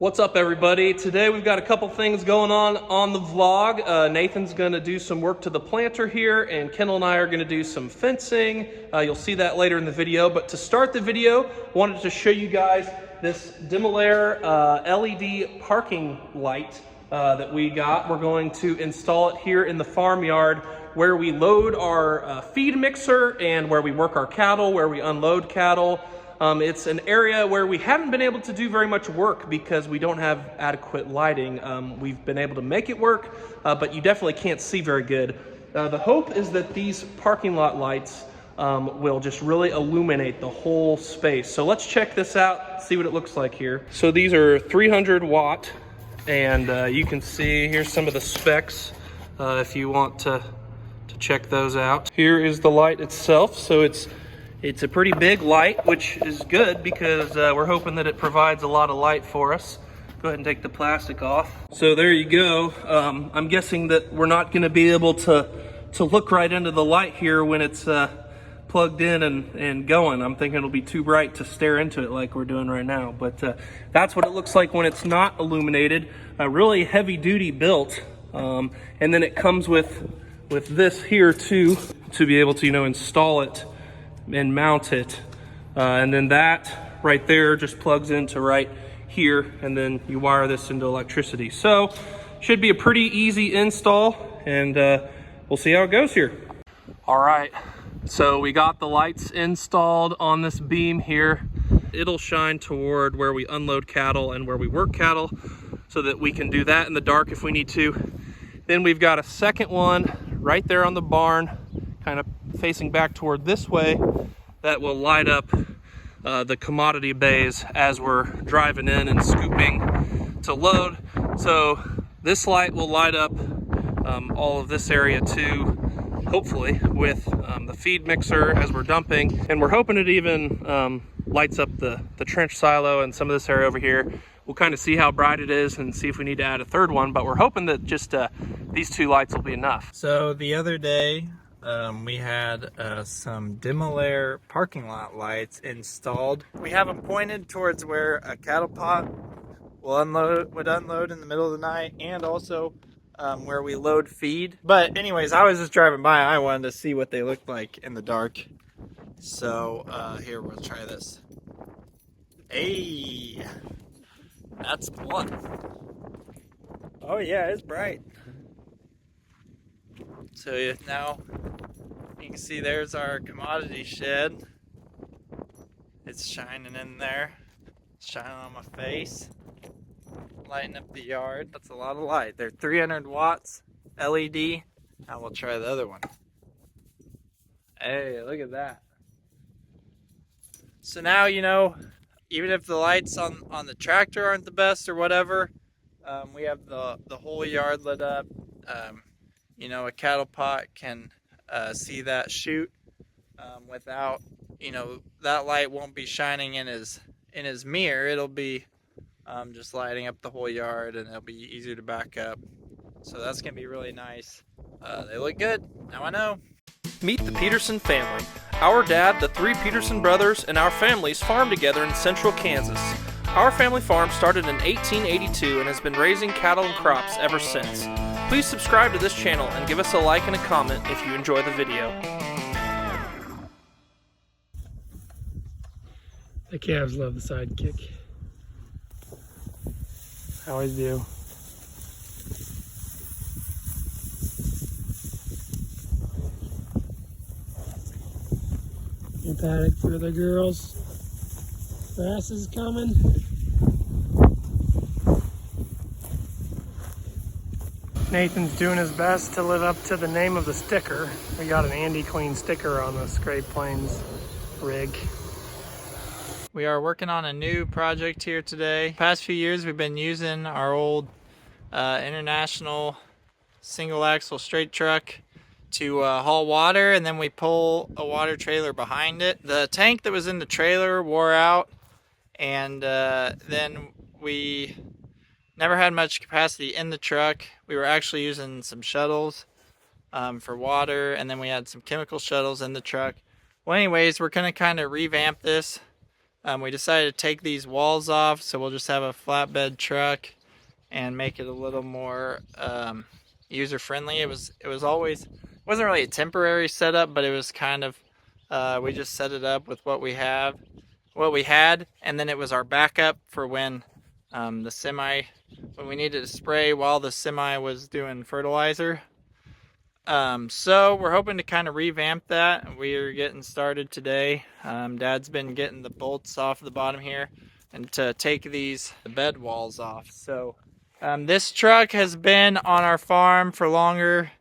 What's up, everybody? Today we've got a couple things going on the vlog. Nathan's going to do some work to the planter here, and Kendall and I are going to do some fencing. You'll see that later in the video. But to start the video, wanted to show you guys this Demilare LED parking light that we got. We're going to install it here in the farmyard where we load our feed mixer and where we work our cattle, where we unload cattle. It's an area where we haven't been able to do very much work because we don't have adequate lighting. We've been able to make it work, but you definitely can't see very good. The hope is that these parking lot lights will just really illuminate the whole space. So let's check this out, see what it looks like here. So these are 300 watt, and you can see here's some of the specs if you want to check those out. Here is the light itself. So it's a pretty big light, which is good because we're hoping that it provides a lot of light for us. Go ahead and take the plastic off. So there you go. I'm guessing that we're not going to be able to look right into the light here when it's plugged in and going. I'm thinking it'll be too bright to stare into it like we're doing right now. But that's what it looks like when it's not illuminated. Really heavy duty built. And then it comes with this here too, to be able to, install it and mount it, and then that right there just plugs into right here, and then you wire this into electricity. So should be a pretty easy install, and we'll see how it goes here. All right, so we got the lights installed on this beam here. It'll shine toward where we unload cattle and where we work cattle so that we can do that in the dark if we need to. Then we've got a second one right there on the barn, kind of facing back toward this way, that will light up the commodity bays as we're driving in and scooping to load. So this light will light up all of this area too, hopefully, with the feed mixer as we're dumping. And we're hoping it even lights up the trench silo and some of this area over here. We'll kind of see how bright it is and see if we need to add a third one, but we're hoping that just these two lights will be enough. So the other day, we had some Demilare parking lot lights installed. We have them pointed towards where a cattle pot would unload in the middle of the night, and also where we load feed. But anyways, I was just driving by. I wanted to see what they looked like in the dark. So here, we'll try this. Hey, that's one. Oh yeah, it's bright. So now you can see there's our commodity shed. It's shining in there, shining on my face, lighting up the yard. That's a lot of light. They're 300 watts LED. Now we'll try the other one. Hey, look at that. So now, even if the lights on the tractor aren't the best or whatever, we have the whole yard lit up. A cattle pot can see that chute without, that light won't be shining in his mirror. It'll be just lighting up the whole yard, and it'll be easier to back up. So that's going to be really nice. They look good. Now I know. Meet the Peterson family. Our dad, the three Peterson brothers, and our families farm together in central Kansas. Our family farm started in 1882 and has been raising cattle and crops ever since. Please subscribe to this channel and give us a like and a comment if you enjoy the video. The calves love the sidekick. I always do. New paddock for the girls. Grass is coming. Nathan's doing his best to live up to the name of the sticker. We got an Andy Queen sticker on this Great Plains rig. We are working on a new project here today. Past few years we've been using our old International single axle straight truck to haul water, and then we pull a water trailer behind it. The tank that was in the trailer wore out, and then we never had much capacity in the truck. We were actually using some shuttles for water, and then we had some chemical shuttles in the truck. Well, anyways, we're gonna kind of revamp this we decided to take these walls off, so we'll just have a flatbed truck and make it a little more user friendly. It wasn't really a temporary setup, but it was kind of we just set it up with what we had, and then it was our backup for when when we needed to spray while the semi was doing fertilizer. So we're hoping to kind of revamp that. We're getting started today. Dad's been getting the bolts off the bottom here and to take the bed walls off. So this truck has been on our farm for longer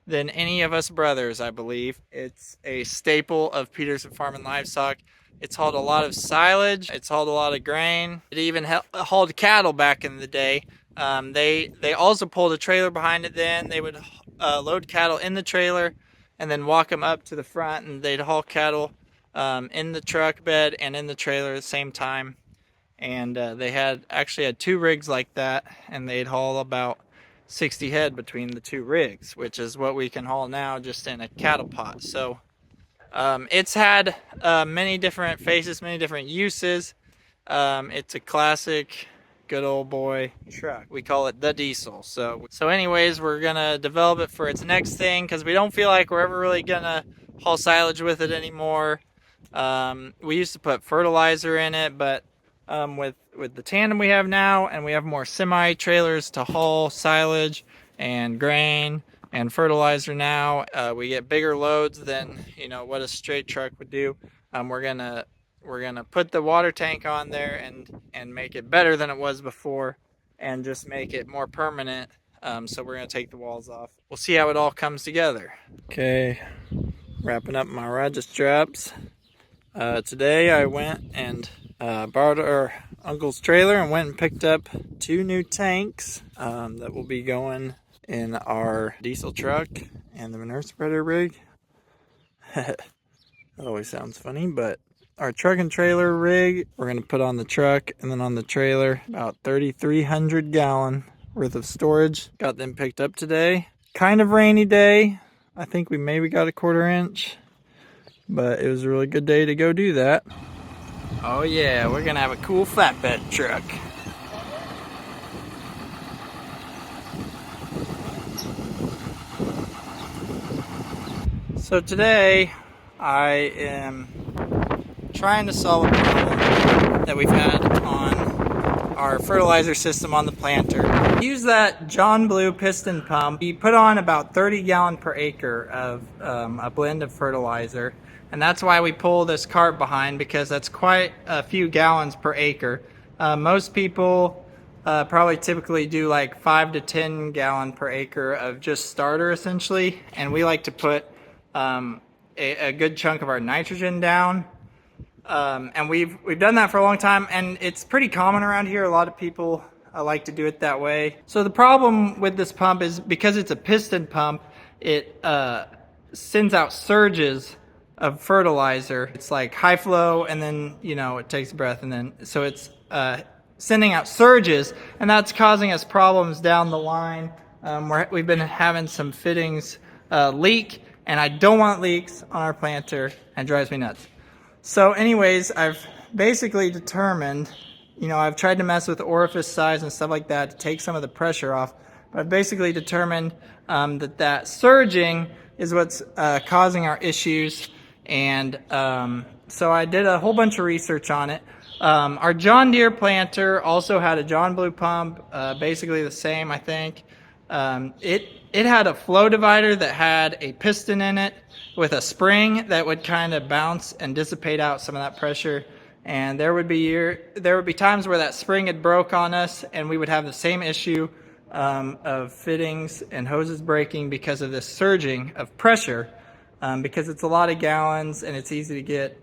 than any of us brothers, I believe. It's a staple of Peterson Farm and Livestock. It's hauled a lot of silage. It's hauled a lot of grain. It even hauled cattle back in the day. They also pulled a trailer behind it then. They would load cattle in the trailer and then walk them up to the front, and they'd haul cattle in the truck bed and in the trailer at the same time. And they actually had 2 rigs like that, and they'd haul about 60 head between the 2 rigs, which is what we can haul now just in a cattle pot. So it's had many different faces, many different uses. It's a classic good old boy truck. We call it the diesel. So anyways, we're gonna develop it for its next thing because we don't feel like we're ever really gonna haul silage with it anymore. We used to put fertilizer in it, but with the tandem we have now, and we have more semi trailers to haul silage and grain and fertilizer now, we get bigger loads than what a straight truck would do. We're gonna put the water tank on there and make it better than it was before, and just make it more permanent. So we're gonna take the walls off. We'll see how it all comes together. Okay, wrapping up my rod straps. Today I went and borrowed our uncle's trailer and went and picked up 2 new tanks that will be going in our diesel truck and the manure spreader rig. That always sounds funny, but our truck and trailer rig, we're going to put on the truck, and then on the trailer, about 3,300 gallon worth of storage. Got them picked up today. Kind of rainy day. I think we maybe got a 1/4 inch, but it was a really good day to go do that. Oh yeah, we're going to have a cool flatbed truck. So today, I am trying to solve a problem that we've had on our fertilizer system on the planter. We use that John Blue piston pump. We put on about 30 gallon per acre of a blend of fertilizer, and that's why we pull this cart behind, because that's quite a few gallons per acre. Most people probably typically do like 5 to 10 gallon per acre of just starter essentially, and we like to put a good chunk of our nitrogen down. And we've done that for a long time, and it's pretty common around here. A lot of people like to do it that way. So the problem with this pump is, because it's a piston pump, it sends out surges of fertilizer. It's like high flow, and then it takes a breath, and then so it's sending out surges, and that's causing us problems down the line. We've been having some fittings leak, and I don't want leaks on our planter, and it drives me nuts. So anyways, I've basically determined, I've tried to mess with orifice size and stuff like that to take some of the pressure off, but I've basically determined that surging is what's causing our issues, and so I did a whole bunch of research on it. Our John Deere planter also had a John Blue pump, basically the same, I think. It had a flow divider that had a piston in it with a spring that would kind of bounce and dissipate out some of that pressure. And there would be times where that spring had broke on us, and we would have the same issue of fittings and hoses breaking because of this surging of pressure, because it's a lot of gallons and it's easy to get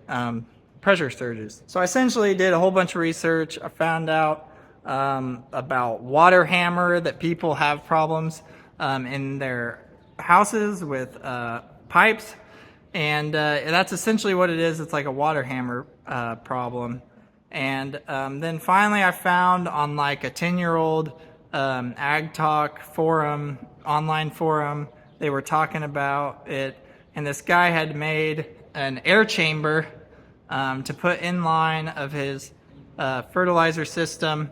pressure surges. So I essentially did a whole bunch of research. I found out about water hammer, that people have problems in their houses with pipes, and that's essentially what it is. It's like a water hammer problem. And then finally I found on like a 10-year-old Ag Talk forum, online forum, they were talking about it, and this guy had made an air chamber to put in line of his fertilizer system.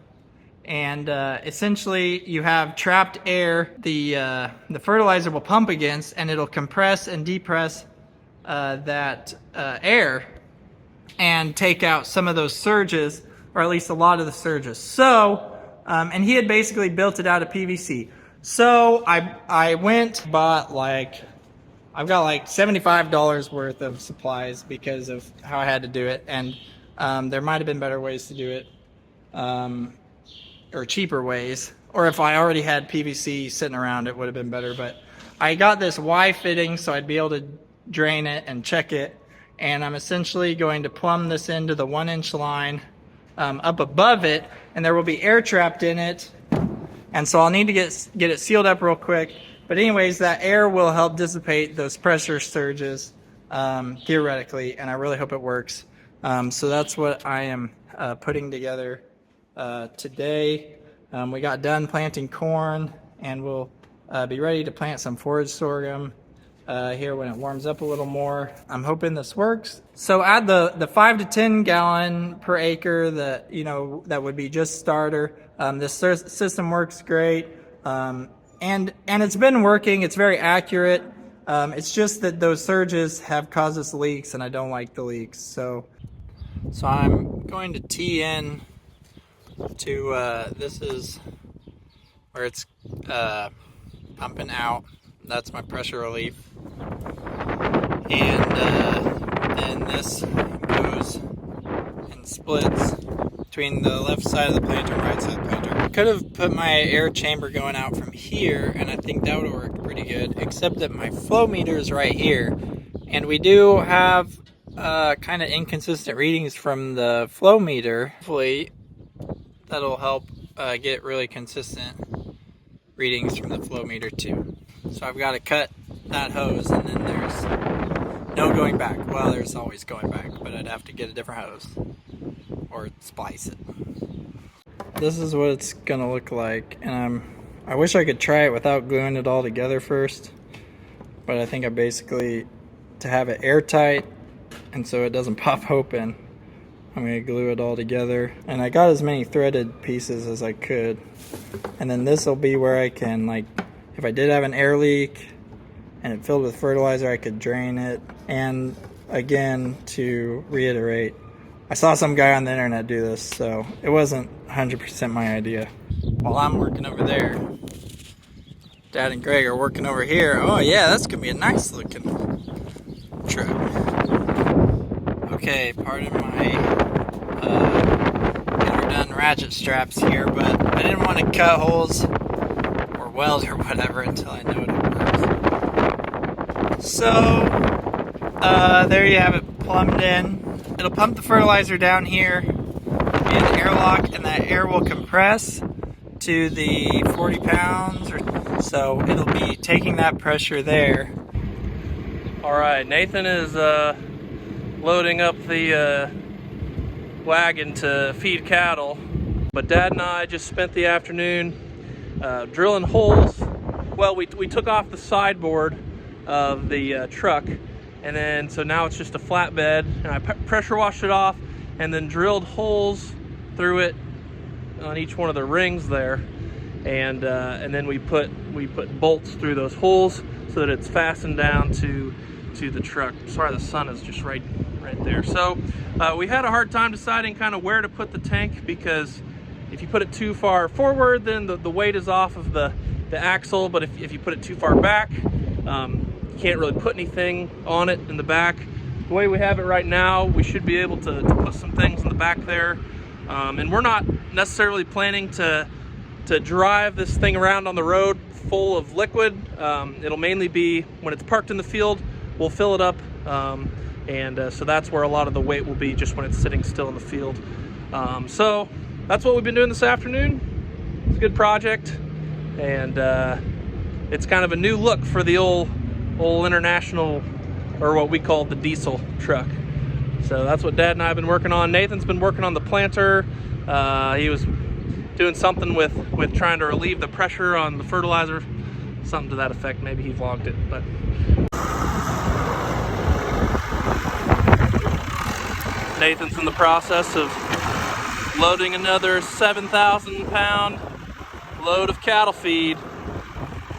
And essentially you have trapped air the fertilizer will pump against, and it'll compress and depress that air and take out some of those surges, or at least a lot of the surges. So, and he had basically built it out of PVC. So I went, bought like, I've got like $75 worth of supplies because of how I had to do it. And there might have been better ways to do it, or cheaper ways. Or if I already had PVC sitting around, it would have been better. But I got this Y fitting so I'd be able to drain it and check it. And I'm essentially going to plumb this into the 1-inch line up above it, and there will be air trapped in it. And so I'll need to get it sealed up real quick. But anyways, that air will help dissipate those pressure surges, theoretically, and I really hope it works. So that's what I am putting together today. We got done planting corn, and we'll be ready to plant some forage sorghum here when it warms up a little more. I'm hoping this works. So add the 5 to 10 gallon per acre that, you know, that would be just starter. This system works great, and it's been working. It's very accurate. It's just that those surges have caused us leaks, and I don't like the leaks. So I'm going to tee in to this is where it's pumping out. That's my pressure relief, and then this goes in splits between the left side of the planter and right side of the planter. I could have put my air chamber going out from here, and I think that would work pretty good, except that my flow meter is right here, and we do have kind of inconsistent readings from the flow meter. Hopefully that'll help get really consistent readings from the flow meter too. So I've got to cut that hose, and then there's no going back. Well, there's always going back, but I'd have to get a different hose or splice it. This is what it's gonna look like, and I wish I could try it without gluing it all together first, but I think I basically, to have it airtight and so it doesn't pop open, I'm gonna glue it all together. And I got as many threaded pieces as I could, and then this will be where I can, like, if I did have an air leak and it filled with fertilizer, I could drain it. And again, to reiterate, I saw some guy on the internet do this, so it wasn't 100% my idea. While I'm working over there, Dad and Greg are working over here. Oh yeah, that's gonna be a nice looking truck. Okay, pardon my overdone ratchet straps here, but I didn't want to cut holes or weld or whatever until I know it works. So, there you have it plumbed in. It'll pump the fertilizer down here via the airlock, and that air will compress to the 40 pounds, or so it'll be taking that pressure there. All right, Nathan is loading up the wagon to feed cattle, but Dad and I just spent the afternoon drilling holes. Well, we took off the sideboard of the truck, and then so now it's just a flatbed, and I pressure washed it off and then drilled holes through it on each one of the rings there, and then we put bolts through those holes so that it's fastened down to the truck. Sorry, the sun is just right there. So we had a hard time deciding kind of where to put the tank, because if you put it too far forward, then the weight is off of the axle, but if you put it too far back, you can't really put anything on it in the back. The way we have it right now, we should be able to put some things in the back there, and we're not necessarily planning to drive this thing around on the road full of liquid. It'll mainly be when it's parked in the field, we'll fill it up, and so that's where a lot of the weight will be, just when it's sitting still in the field. So that's what we've been doing this afternoon. It's a good project, and it's kind of a new look for the old International, or what we call the diesel truck. So that's what Dad and I have been working on. Nathan's been working on the planter. He was doing something with trying to relieve the pressure on the fertilizer, something to that effect. Maybe he vlogged it, but. Nathan's in the process of loading another 7,000 pound load of cattle feed.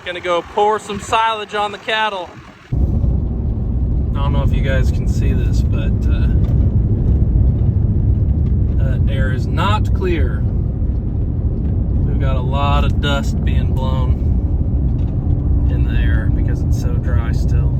Gonna go pour some silage on the cattle. I don't know if you guys can see this, but the air is not clear. We've got a lot of dust being blown in the air because it's so dry still.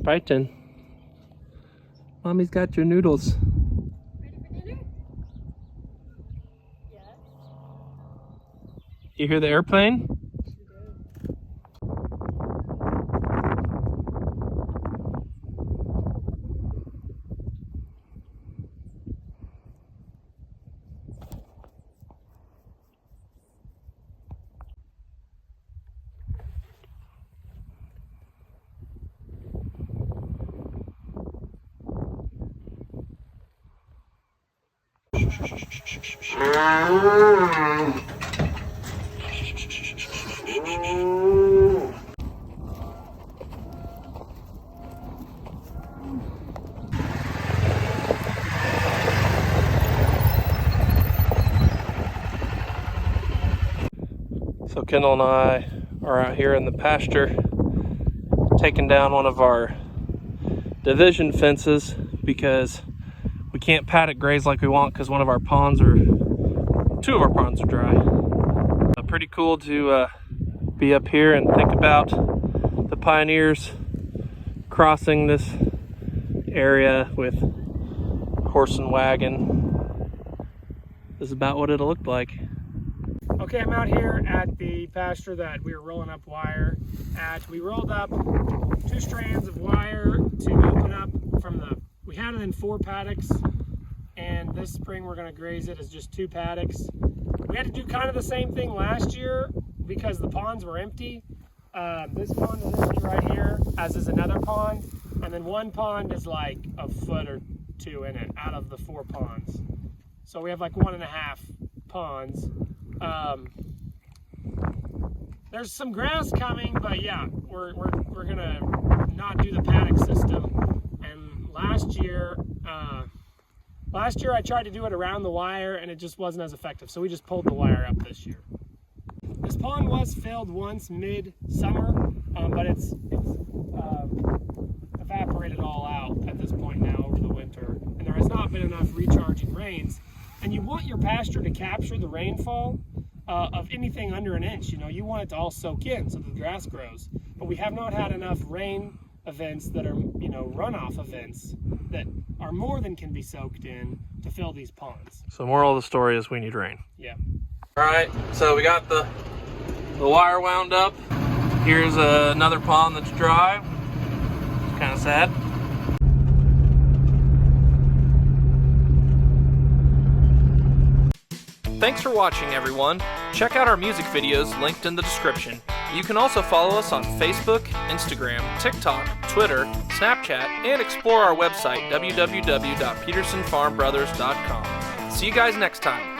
Python, Mommy's got your noodles. Ready for dinner? Yes. You hear the airplane? So Kendall and I are out here in the pasture taking down one of our division fences because we can't paddock graze like we want because two of our ponds are dry. Pretty cool to be up here and think about the pioneers crossing this area with horse and wagon. This is about what it'll look like. Okay, I'm out here at the pasture that we were rolling up wire at. We rolled up 2 strands of wire to open up from we had it in 4 paddocks, and this spring we're gonna graze it as just 2 paddocks. We had to do kind of the same thing last year because the ponds were empty. This pond is empty right here, as is another pond, and then one pond is like a foot or 2 in it out of the 4 ponds. So we have like 1.5 ponds. There's some grass coming, but yeah, we're gonna not do the paddock system. And last year I tried to do it around the wire and it just wasn't as effective, so we just pulled the wire up this year. This pond was filled once mid-summer, but it's evaporated all out at this point now over the winter, and there has not been enough recharging rains. And you want your pasture to capture the rainfall of anything under an inch. You know, you want it to all soak in so the grass grows. But we have not had enough rain events that are, you know, runoff events that are more than can be soaked in to fill these ponds. So moral of the story is we need rain. Yeah. All right, so we got the wire wound up. Here's another pond that's dry. It's kind of sad. Thanks for watching, everyone. Check out our music videos linked in the description. You can also follow us on Facebook, Instagram, TikTok, Twitter, Snapchat, and explore our website, www.petersonfarmbrothers.com. See you guys next time.